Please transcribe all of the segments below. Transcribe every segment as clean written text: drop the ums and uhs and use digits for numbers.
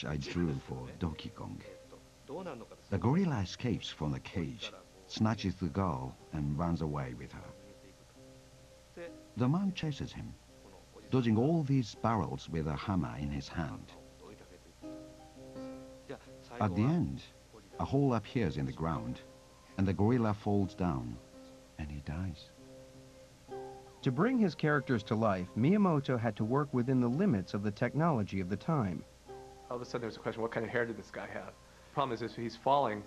image I drew for Donkey Kong. The gorilla escapes from the cage, snatches the girl, and runs away with her. The man chases him, dodging all these barrels with a hammer in his hand. At the end, a hole appears in the ground, and the gorilla falls down, and he dies. To bring his characters to life, Miyamoto had to work within the limits of the technology of the time. All of a sudden there's a question, what kind of hair did this guy have? The problem is if he's falling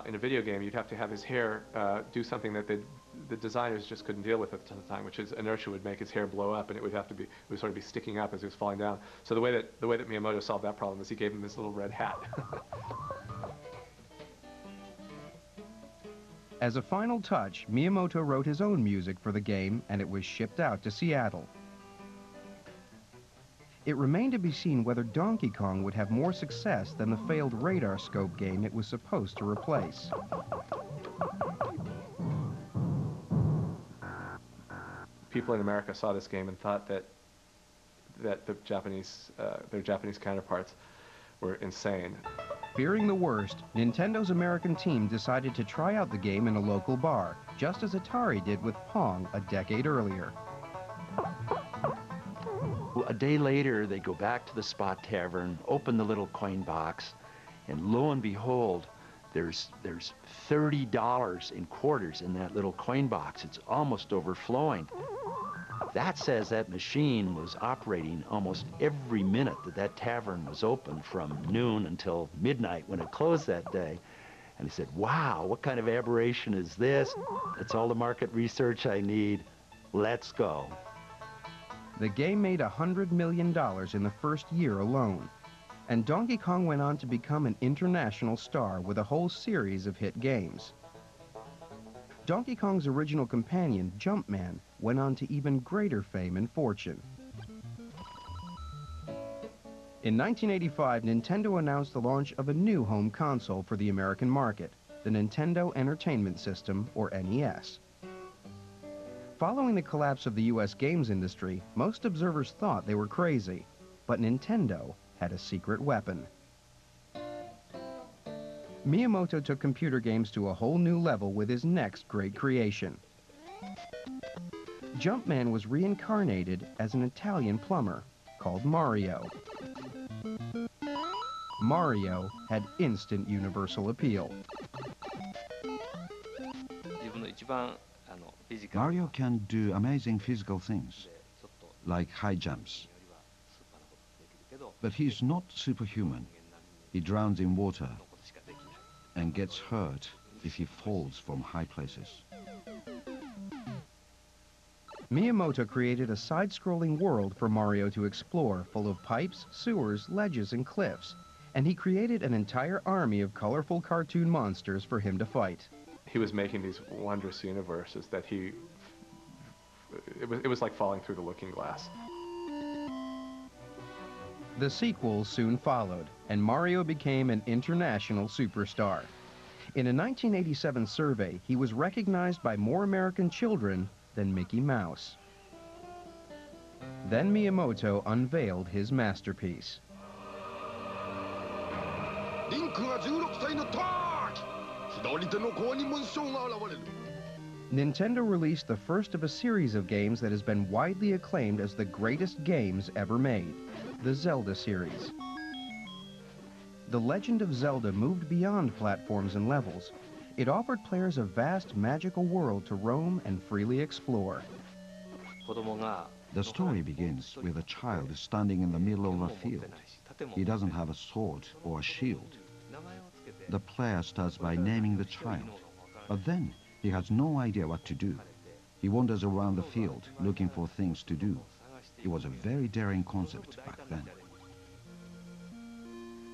in a video game, you'd have to have his hair do something that the designers just couldn't deal with at the time, which is inertia would make his hair blow up, and it would sort of be sticking up as he was falling down. So the way that Miyamoto solved that problem is he gave him this little red hat. As a final touch, Miyamoto wrote his own music for the game, and it was shipped out to Seattle. It remained to be seen whether Donkey Kong would have more success than the failed Radar Scope game it was supposed to replace. People in America saw this game and thought that their Japanese counterparts were insane. Fearing the worst, Nintendo's American team decided to try out the game in a local bar, just as Atari did with Pong a decade earlier. A day later, they go back to the Spot Tavern, open the little coin box, and lo and behold, there's $30 in quarters in that little coin box. It's almost overflowing. That says that machine was operating almost every minute that tavern was open from noon until midnight when it closed that day. And he said, wow, what kind of aberration is this? It's all the market research I need. Let's go. The game made $100 million in the first year alone. And Donkey Kong went on to become an international star with a whole series of hit games. Donkey Kong's original companion, Jumpman, went on to even greater fame and fortune. In 1985, Nintendo announced the launch of a new home console for the American market, the Nintendo Entertainment System, or NES. Following the collapse of the US games industry, most observers thought they were crazy, but Nintendo had a secret weapon. Miyamoto took computer games to a whole new level with his next great creation. Jumpman was reincarnated as an Italian plumber called Mario. Mario had instant universal appeal. Mario can do amazing physical things, like high jumps. But he's not superhuman. He drowns in water and gets hurt if he falls from high places. Miyamoto created a side-scrolling world for Mario to explore, full of pipes, sewers, ledges, and cliffs. And he created an entire army of colorful cartoon monsters for him to fight. He was making these wondrous universes that it was like falling through the looking glass. The sequels soon followed, and Mario became an international superstar. In a 1987 survey, he was recognized by more American children than Mickey Mouse. Then Miyamoto unveiled his masterpiece. Nintendo released the first of a series of games that has been widely acclaimed as the greatest games ever made, the Zelda series. The Legend of Zelda moved beyond platforms and levels. It offered players a vast magical world to roam and freely explore. The story begins with a child standing in the middle of a field. He doesn't have a sword or a shield. The player starts by naming the child, but then he has no idea what to do. He wanders around the field looking for things to do. It was a very daring concept back then.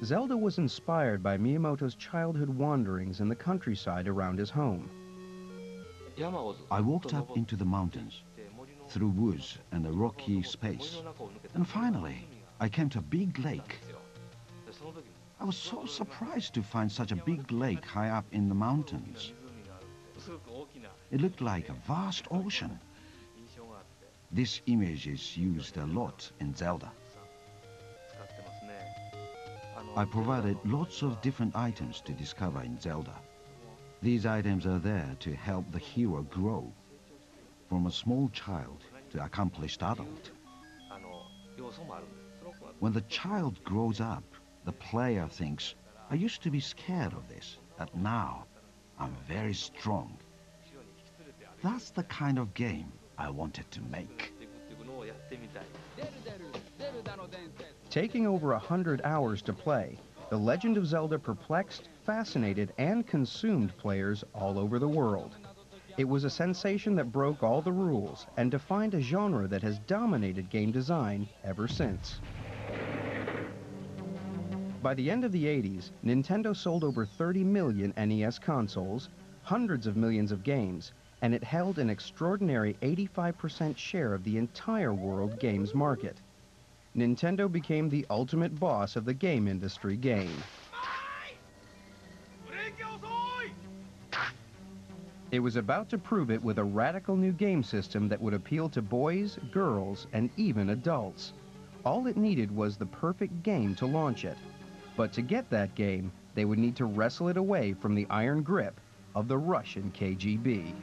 Zelda was inspired by Miyamoto's childhood wanderings in the countryside around his home. I walked up into the mountains, through woods and a rocky space, and finally I came to a big lake. I was so surprised to find such a big lake high up in the mountains. It looked like a vast ocean. This image is used a lot in Zelda. I provided lots of different items to discover in Zelda. These items are there to help the hero grow, from a small child to accomplished adult. When the child grows up, the player thinks, I used to be scared of this, but now I'm very strong. That's the kind of game I wanted to make. Taking over 100 hours to play, The Legend of Zelda perplexed, fascinated, and consumed players all over the world. It was a sensation that broke all the rules and defined a genre that has dominated game design ever since. By the end of the 80s, Nintendo sold over 30 million NES consoles, hundreds of millions of games, and it held an extraordinary 85% share of the entire world games market. Nintendo became the ultimate boss of the game industry game. It was about to prove it with a radical new game system that would appeal to boys, girls, and even adults. All it needed was the perfect game to launch it. But to get that game, they would need to wrestle it away from the iron grip of the Russian KGB.